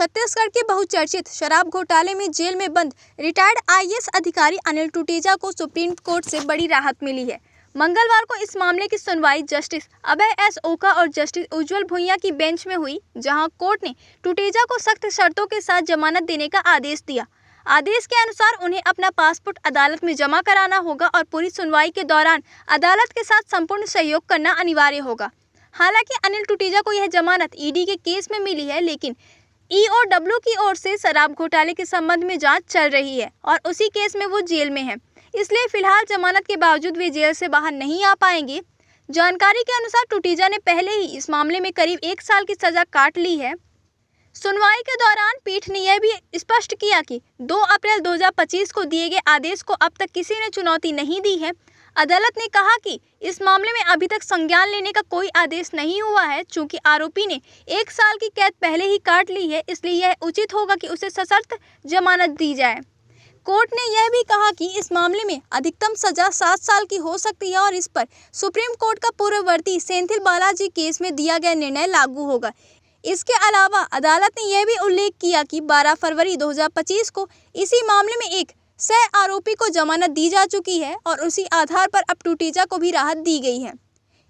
छत्तीसगढ़ के बहुचर्चित शराब घोटाले में जेल में बंद रिटायर्ड आईएएस अधिकारी अनिल टूटेजा को सुप्रीम कोर्ट से बड़ी राहत मिली है। मंगलवार को इस मामले की सुनवाई जस्टिस अभय एस ओका और जस्टिस उज्जवल भुइयां की बेंच में हुई, जहां कोर्ट ने टूटेजा को सख्त शर्तों के साथ जमानत देने का आदेश दिया। आदेश के अनुसार उन्हें अपना पासपोर्ट अदालत में जमा कराना होगा और पूरी सुनवाई के दौरान अदालत के साथ संपूर्ण सहयोग करना अनिवार्य होगा। हालांकि अनिल टूटेजा को यह जमानत ईडी के केस में मिली है, लेकिन ईओडब्ल्यू की ओर से शराब घोटाले के संबंध में जांच चल रही है और उसी केस में वो जेल में है, इसलिए फिलहाल जमानत के बावजूद वे जेल से बाहर नहीं आ पाएंगे। जानकारी के अनुसार टूटेजा ने पहले ही इस मामले में करीब 1 साल की सजा काट ली है। सुनवाई के दौरान पीठ ने यह भी स्पष्ट किया कि 2 अप्रैल 2025 को दिए गए आदेश को अब तक किसी ने चुनौती नहीं दी है। अदालत ने कहा कि इस मामले में अभी तक संज्ञान लेने का कोई आदेश नहीं हुआ है, चूंकि आरोपी ने 1 साल की कैद पहले ही काट ली है, इसलिए यह उचित होगा कि उसे सशर्त जमानत दी जाए। कोर्ट ने यह भी कहा कि इस मामले में अधिकतम सजा 7 साल की हो सकती है और इस पर सुप्रीम कोर्ट का पूर्ववर्ती सेंथिल बालाजी केस में दिया गया निर्णय लागू होगा। इसके अलावा अदालत ने यह भी उल्लेख किया कि 12 फरवरी 2025 को इसी मामले में एक सह आरोपी को जमानत दी जा चुकी है और उसी आधार पर अब टूटेजा को भी राहत दी गई है।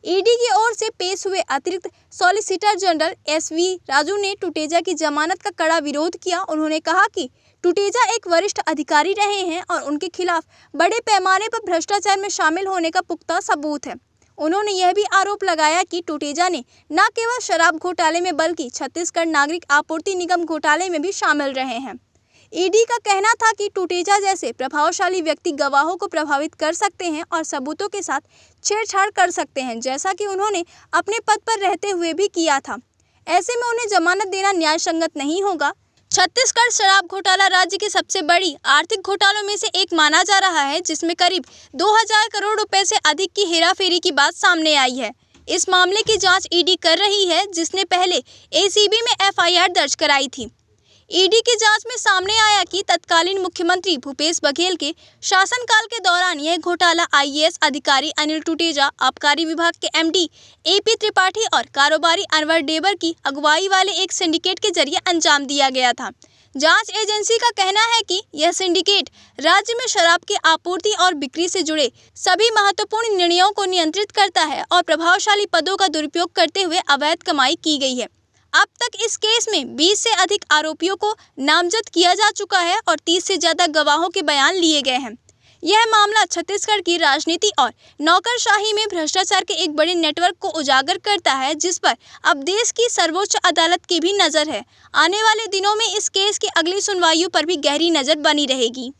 ईडी की ओर से पेश हुए अतिरिक्त सॉलिसिटर जनरल एसवी राजू ने टूटेजा की जमानत का कड़ा विरोध किया। उन्होंने कहा कि टूटेजा एक वरिष्ठ अधिकारी रहे हैं और उनके खिलाफ बड़े पैमाने पर भ्रष्टाचार में शामिल होने का पुख्ता सबूत है। उन्होंने यह भी आरोप लगाया कि टूटेजा ने न केवल शराब घोटाले में बल्कि छत्तीसगढ़ नागरिक आपूर्ति निगम घोटाले में भी शामिल रहे हैं। ईडी का कहना था कि टूटेजा जैसे प्रभावशाली व्यक्ति गवाहों को प्रभावित कर सकते हैं और सबूतों के साथ छेड़छाड़ कर सकते हैं, जैसा कि उन्होंने अपने पद पर रहते हुए भी किया था। ऐसे में उन्हें जमानत देना न्याय संगत नहीं होगा। छत्तीसगढ़ शराब घोटाला राज्य की सबसे बड़ी आर्थिक घोटालों में से एक माना जा रहा है, जिसमें करीब 2000 करोड़ रुपए से अधिक की हेराफेरी की बात सामने आई है। इस मामले की जांच ईडी कर रही है, जिसने पहले एसीबी में एफआईआर दर्ज कराई थी। ईडी की जांच में सामने आया कि तत्कालीन मुख्यमंत्री भूपेश बघेल के शासनकाल के दौरान यह घोटाला आईएएस अधिकारी अनिल टूटेजा, आबकारी विभाग के एमडी एपी त्रिपाठी और कारोबारी अनवर डेबर की अगुवाई वाले एक सिंडिकेट के जरिए अंजाम दिया गया था। जांच एजेंसी का कहना है कि यह सिंडिकेट राज्य में शराब की आपूर्ति और बिक्री से जुड़े सभी महत्वपूर्ण निर्णयों को नियंत्रित करता है और प्रभावशाली पदों का दुरुपयोग करते हुए अवैध कमाई की गई है। अब तक इस केस में 20 से अधिक आरोपियों को नामजद किया जा चुका है और 30 से ज्यादा गवाहों के बयान लिए गए हैं। यह मामला छत्तीसगढ़ की राजनीति और नौकरशाही में भ्रष्टाचार के एक बड़े नेटवर्क को उजागर करता है, जिस पर अब देश की सर्वोच्च अदालत की भी नजर है। आने वाले दिनों में इस केस की अगली सुनवाइयों पर भी गहरी नजर बनी रहेगी।